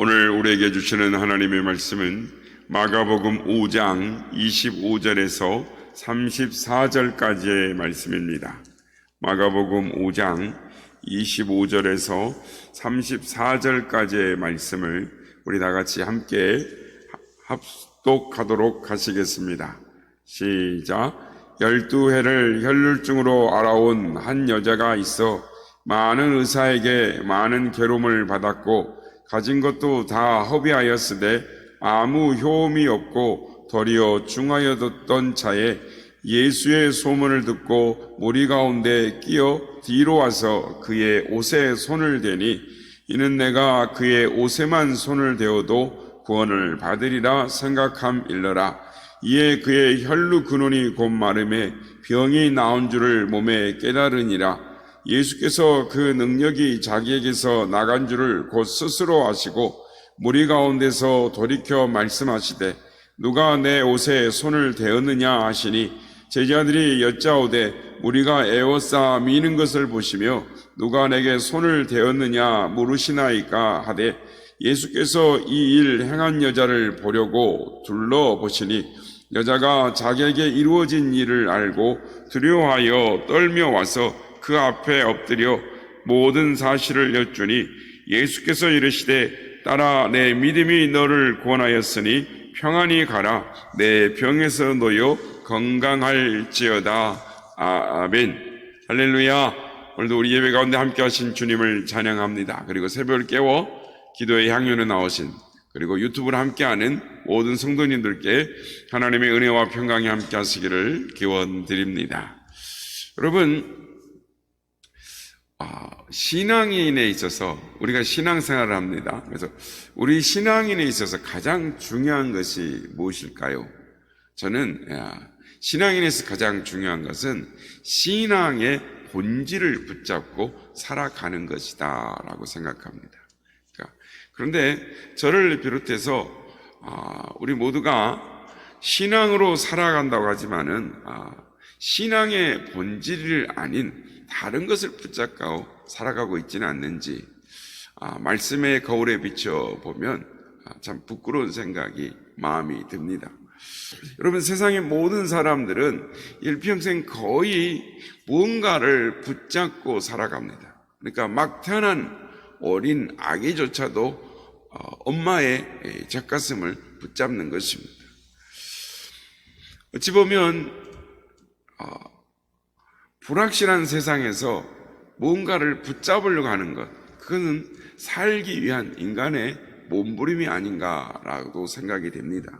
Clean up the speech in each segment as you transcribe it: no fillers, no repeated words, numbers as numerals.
오늘 우리에게 주시는 하나님의 말씀은 마가복음 5장 25절에서 34절까지의 말씀입니다. 마가복음 5장 25절에서 34절까지의 말씀을 우리 다 같이 함께 합독하도록 하시겠습니다. 시작. 12해를 혈루증으로 앓아온 한 여자가 있어 많은 의사에게 많은 괴로움을 받았고 가진 것도 다 허비하였으되 아무 효험이 없고 도리어 중하여뒀던 차에 예수의 소문을 듣고 무리 가운데 끼어 뒤로 와서 그의 옷에 손을 대니 이는 내가 그의 옷에만 손을 대어도 구원을 받으리라 생각함일러라. 이에 그의 혈루 근원이 곧 마름에 병이 나온 줄을 몸에 깨달으니라. 예수께서 그 능력이 자기에게서 나간 줄을 곧 스스로 아시고 무리 가운데서 돌이켜 말씀하시되 누가 내 옷에 손을 대었느냐 하시니 제자들이 여짜오되 우리가 에워싸 미는 것을 보시며 누가 내게 손을 대었느냐 물으시나이까 하되 예수께서 이 일 행한 여자를 보려고 둘러보시니 여자가 자기에게 이루어진 일을 알고 두려워하여 떨며 와서 그 앞에 엎드려 모든 사실을 여쭈니 예수께서 이르시되 딸아 내 믿음이 너를 구원하였으니 평안히 가라 내 병에서 놓여 건강할지어다. 아멘. 할렐루야. 오늘도 우리 예배 가운데 함께 하신 주님을 찬양합니다. 그리고 새벽을 깨워 기도의 향연에 나오신 그리고 유튜브를 함께하는 모든 성도님들께 하나님의 은혜와 평강이 함께 하시기를 기원드립니다. 여러분, 신앙인에 있어서 우리가 신앙생활을 합니다. 그래서 우리 신앙인에 있어서 가장 중요한 것이 무엇일까요? 저는 신앙인에서 가장 중요한 것은 신앙의 본질을 붙잡고 살아가는 것이다 라고 생각합니다. 그런데 저를 비롯해서 우리 모두가 신앙으로 살아간다고 하지만은 신앙의 본질이 아닌 다른 것을 붙잡고 살아가고 있지는 않는지 말씀의 거울에 비춰보면 참 부끄러운 생각이 마음이 듭니다. 여러분, 세상의 모든 사람들은 일평생 거의 무언가를 붙잡고 살아갑니다. 그러니까 막 태어난 어린 아기조차도 엄마의 젖가슴을 붙잡는 것입니다. 어찌 보면 불확실한 세상에서 무언가를 붙잡으려고 하는 것, 그것은 살기 위한 인간의 몸부림이 아닌가라고 생각이 됩니다.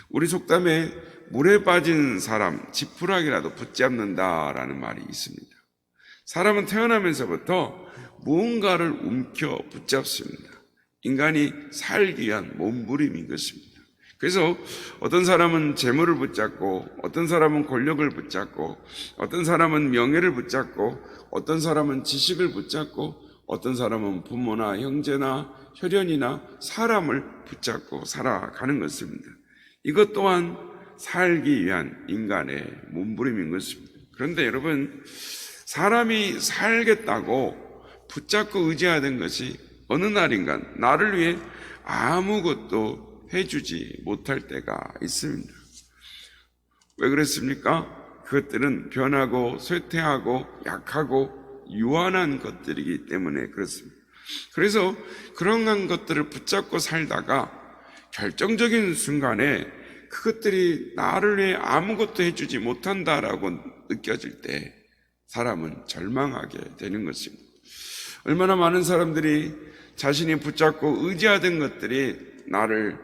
우리 속담에 물에 빠진 사람 지푸라기라도 붙잡는다라는 말이 있습니다. 사람은 태어나면서부터 무언가를 움켜 붙잡습니다. 인간이 살기 위한 몸부림인 것입니다. 그래서 어떤 사람은 재물을 붙잡고 어떤 사람은 권력을 붙잡고 어떤 사람은 명예를 붙잡고 어떤 사람은 지식을 붙잡고 어떤 사람은 부모나 형제나 혈연이나 사람을 붙잡고 살아가는 것입니다. 이것 또한 살기 위한 인간의 몸부림인 것입니다. 그런데 여러분, 사람이 살겠다고 붙잡고 의지하는 것이 어느 날인가 나를 위해 아무것도 해주지 못할 때가 있습니다. 왜 그랬습니까? 그것들은 변하고 쇠퇴하고 약하고 유한한 것들이기 때문에 그렇습니다. 그래서 그런 것들을 붙잡고 살다가 결정적인 순간에 그것들이 나를 위해 아무것도 해주지 못한다라고 느껴질 때 사람은 절망하게 되는 것입니다. 얼마나 많은 사람들이 자신이 붙잡고 의지하던 것들이 나를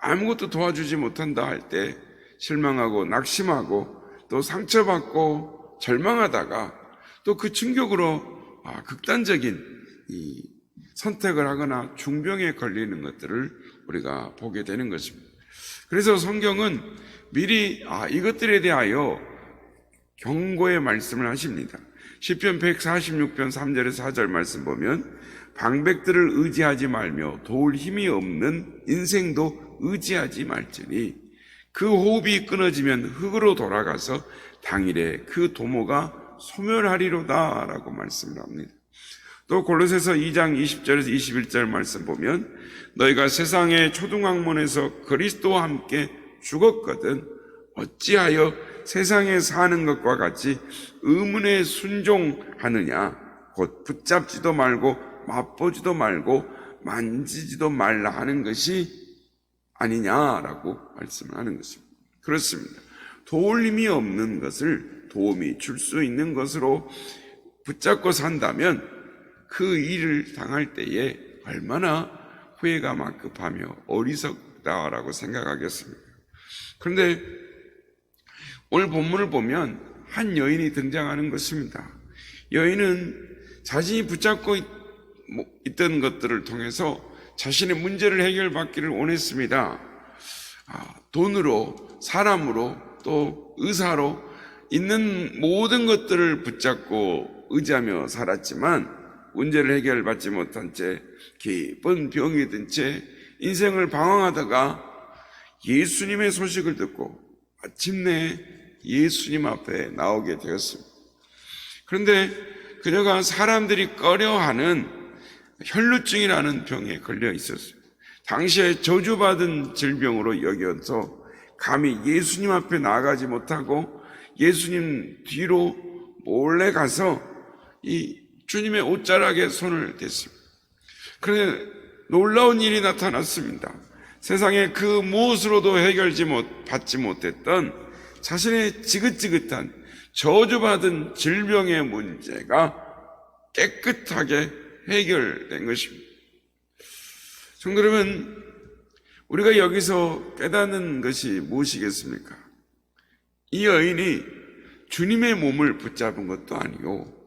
아무것도 도와주지 못한다 할 때 실망하고 낙심하고 또 상처받고 절망하다가 또 그 충격으로 극단적인 선택을 하거나 중병에 걸리는 것들을 우리가 보게 되는 것입니다. 그래서 성경은 미리 이것들에 대하여 경고의 말씀을 하십니다. 시편 146편 3절에서 4절 말씀 보면 방백들을 의지하지 말며 도울 힘이 없는 인생도 의지하지 말지니 그 호흡이 끊어지면 흙으로 돌아가서 당일에 그 도모가 소멸하리로다 라고 말씀을 합니다. 또 골로새서 2장 20절에서 21절 말씀 보면 너희가 세상의 초등학문에서 그리스도와 함께 죽었거든 어찌하여 세상에 사는 것과 같이 의문에 순종하느냐 곧 붙잡지도 말고 맛보지도 말고 만지지도 말라 하는 것이 아니냐라고 말씀을 하는 것입니다. 그렇습니다. 도울림이 없는 것을 도움이 줄 수 있는 것으로 붙잡고 산다면 그 일을 당할 때에 얼마나 후회가 막급하며 어리석다라고 생각하겠습니까? 그런데 오늘 본문을 보면 한 여인이 등장하는 것입니다. 여인은 자신이 붙잡고 있던 것들을 통해서 자신의 문제를 해결받기를 원했습니다. 돈으로, 사람으로, 또 의사로 있는 모든 것들을 붙잡고 의지하며 살았지만 문제를 해결받지 못한 채 깊은 병이 든 채 인생을 방황하다가 예수님의 소식을 듣고 마침내 예수님 앞에 나오게 되었습니다. 그런데 그녀가 사람들이 꺼려하는 혈루증이라는 병에 걸려 있었어요. 당시에 저주받은 질병으로 여겨서 감히 예수님 앞에 나가지 못하고 예수님 뒤로 몰래 가서 이 주님의 옷자락에 손을 댔습니다. 그런데 놀라운 일이 나타났습니다. 세상에 그 무엇으로도 받지 못했던 자신의 지긋지긋한 저주받은 질병의 문제가 깨끗하게 해결된 것입니다. 성도 여러분, 우리가 여기서 깨닫는 것이 무엇이겠습니까? 이 여인이 주님의 몸을 붙잡은 것도 아니요,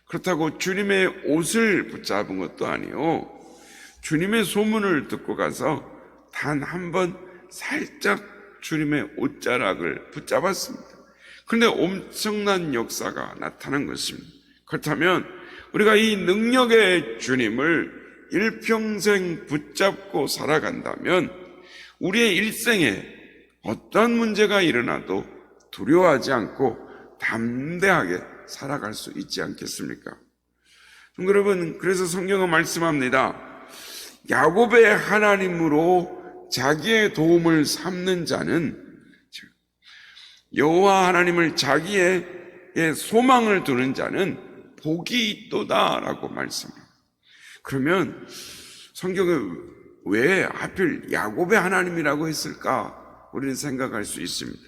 그렇다고 주님의 옷을 붙잡은 것도 아니요, 주님의 소문을 듣고 가서 단 한 번 살짝 주님의 옷자락을 붙잡았습니다. 그런데 엄청난 역사가 나타난 것입니다. 그렇다면 우리가 이 능력의 주님을 일평생 붙잡고 살아간다면 우리의 일생에 어떤 문제가 일어나도 두려워하지 않고 담대하게 살아갈 수 있지 않겠습니까? 여러분, 그래서 성경은 말씀합니다. 야곱의 하나님으로 자기의 도움을 삼는 자는, 여호와 하나님을 자기의 소망을 두는 자는 복이 있도다라고 말씀합니다. 그러면 성경은 왜 하필 야곱의 하나님이라고 했을까? 우리는 생각할 수 있습니다.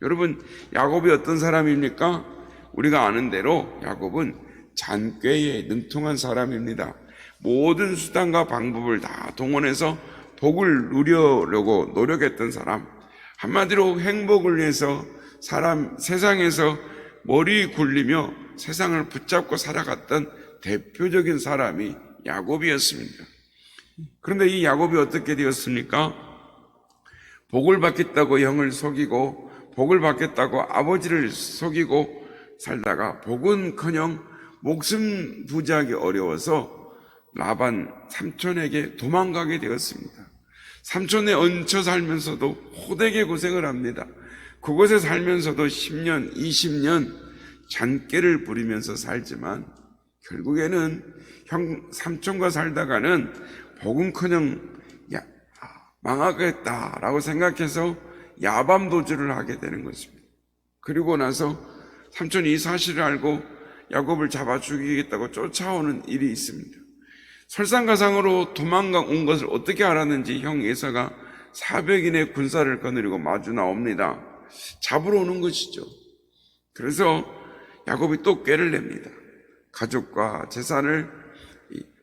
여러분, 야곱이 어떤 사람입니까? 우리가 아는 대로 야곱은 잔꾀에 능통한 사람입니다. 모든 수단과 방법을 다 동원해서 복을 누리려고 노력했던 사람, 한마디로 행복을 위해서 세상에서 머리 굴리며 세상을 붙잡고 살아갔던 대표적인 사람이 야곱이었습니다. 그런데 이 야곱이 어떻게 되었습니까? 복을 받겠다고 형을 속이고 복을 받겠다고 아버지를 속이고 살다가 복은커녕 목숨 부지하기 어려워서 라반 삼촌에게 도망가게 되었습니다. 삼촌에 얹혀 살면서도 호되게 고생을 합니다. 그곳에 살면서도 10년, 20년 잔꾀를 부리면서 살지만 결국에는 삼촌과 살다가는 복은커녕 망하겠다라고 생각해서 야밤도주를 하게 되는 것입니다. 그리고 나서 삼촌이 이 사실을 알고 야곱을 잡아 죽이겠다고 쫓아오는 일이 있습니다. 설상가상으로 도망가 온 것을 어떻게 알았는지 형 에사가 400인의 군사를 거느리고 마주 나옵니다. 잡으러 오는 것이죠. 그래서 야곱이 또 꾀를 냅니다. 가족과 재산을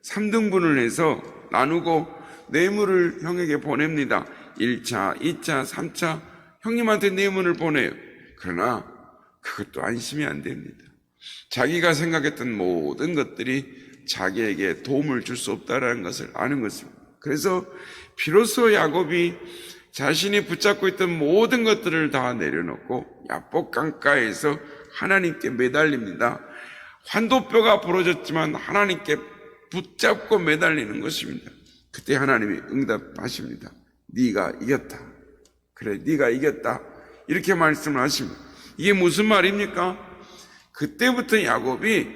3등분을 해서 나누고 뇌물을 형에게 보냅니다. 1차, 2차, 3차 형님한테 뇌물을 보내요. 그러나 그것도 안심이 안 됩니다. 자기가 생각했던 모든 것들이 자기에게 도움을 줄 수 없다는 것을 아는 것입니다. 그래서 비로소 야곱이 자신이 붙잡고 있던 모든 것들을 다 내려놓고 야복 강가에서 하나님께 매달립니다. 환도뼈가 부러졌지만 하나님께 붙잡고 매달리는 것입니다. 그때 하나님이 응답하십니다. 네가 이겼다. 그래, 네가 이겼다. 이렇게 말씀을 하십니다. 이게 무슨 말입니까? 그때부터 야곱이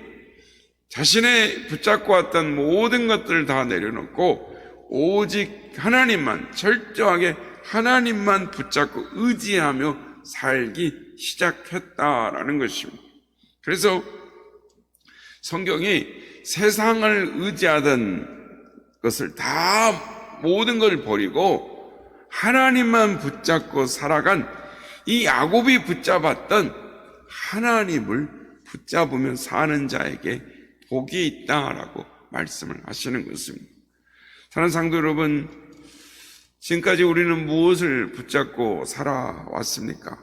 자신의 붙잡고 왔던 모든 것들을 다 내려놓고 오직 하나님만, 철저하게 하나님만 붙잡고 의지하며 살기 시작했다라는 것입니다. 그래서 성경이 세상을 의지하던 것을 다 모든 걸 버리고 하나님만 붙잡고 살아간 이 야곱이 붙잡았던 하나님을 붙잡으며 사는 자에게 복이 있다라고 말씀을 하시는 것입니다. 사랑하는 성도 여러분, 지금까지 우리는 무엇을 붙잡고 살아왔습니까?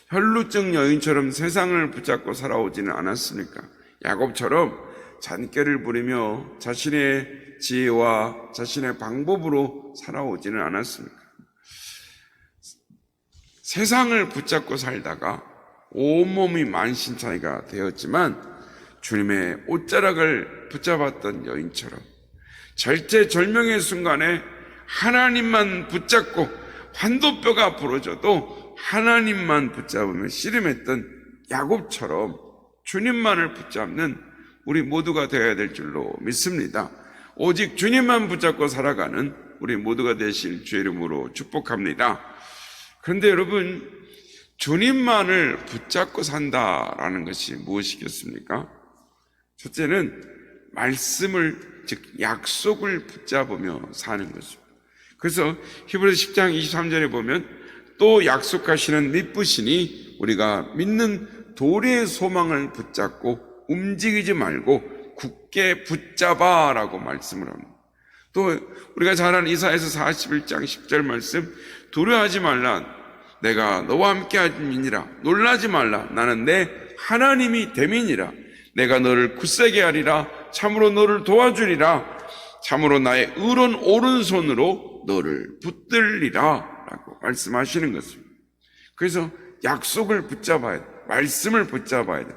혈루증 여인처럼 세상을 붙잡고 살아오지는 않았습니까? 야곱처럼 잔꾀를 부리며 자신의 지혜와 자신의 방법으로 살아오지는 않았습니까? 세상을 붙잡고 살다가 온몸이 만신창이가 되었지만 주님의 옷자락을 붙잡았던 여인처럼 절체절명의 순간에 하나님만 붙잡고 환도뼈가 부러져도 하나님만 붙잡으며 씨름했던 야곱처럼 주님만을 붙잡는 우리 모두가 되어야 될 줄로 믿습니다. 오직 주님만 붙잡고 살아가는 우리 모두가 되실 주의 이름으로 축복합니다. 그런데 여러분, 주님만을 붙잡고 산다라는 것이 무엇이겠습니까? 첫째는 말씀을, 즉 약속을 붙잡으며 사는 것입니다. 그래서 히브리서 10장 23절에 보면 또 약속하시는 믿으시니 우리가 믿는 도리의 소망을 붙잡고 움직이지 말고 굳게 붙잡아라고 말씀을 합니다. 또 우리가 잘 아는 이사야서 41장 10절 말씀, 두려워하지 말라, 내가 너와 함께 함이니라, 놀라지 말라, 나는 내 하나님이 됨이니라, 내가 너를 굳세게 하리라, 참으로 너를 도와주리라, 참으로 나의 의로운 오른손으로 너를 붙들리라 라고 말씀하시는 것입니다. 그래서 약속을 붙잡아야 돼, 말씀을 붙잡아야 돼.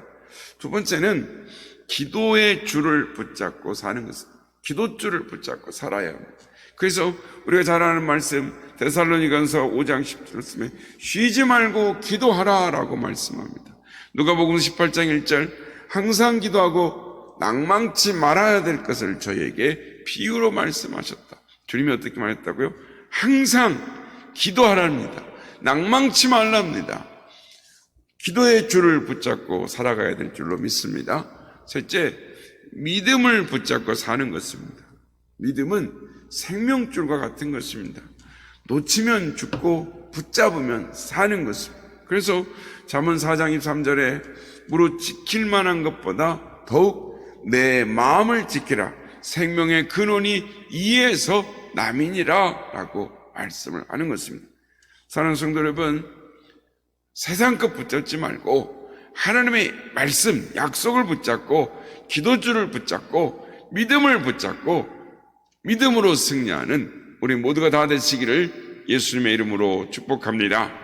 두 번째는 기도의 줄을 붙잡고 사는 것입니다. 기도줄을 붙잡고 살아야 합니다. 그래서 우리가 잘 아는 말씀 데살로니가서 5장 10절에 쉬지 말고 기도하라 라고 말씀합니다. 누가복음 18장 1절 항상 기도하고 낭망치 말아야 될 것을 저희에게 비유로 말씀하셨다. 주님이 어떻게 말했다고요? 항상 기도하랍니다. 낭망치 말랍니다. 기도의 줄을 붙잡고 살아가야 될 줄로 믿습니다. 셋째, 믿음을 붙잡고 사는 것입니다. 믿음은 생명줄과 같은 것입니다. 놓치면 죽고 붙잡으면 사는 것입니다. 그래서 잠언 4장 23절에 무릇 지킬 만한 것보다 더욱 내 마음을 지키라. 생명의 근원이 이에서 남이니라 라고 말씀을 하는 것입니다. 사랑하는 성도 여러분, 세상 것 붙잡지 말고 하나님의 말씀, 약속을 붙잡고 기도줄을 붙잡고 믿음을 붙잡고 믿음으로 승리하는 우리 모두가 다 되시기를 예수님의 이름으로 축복합니다.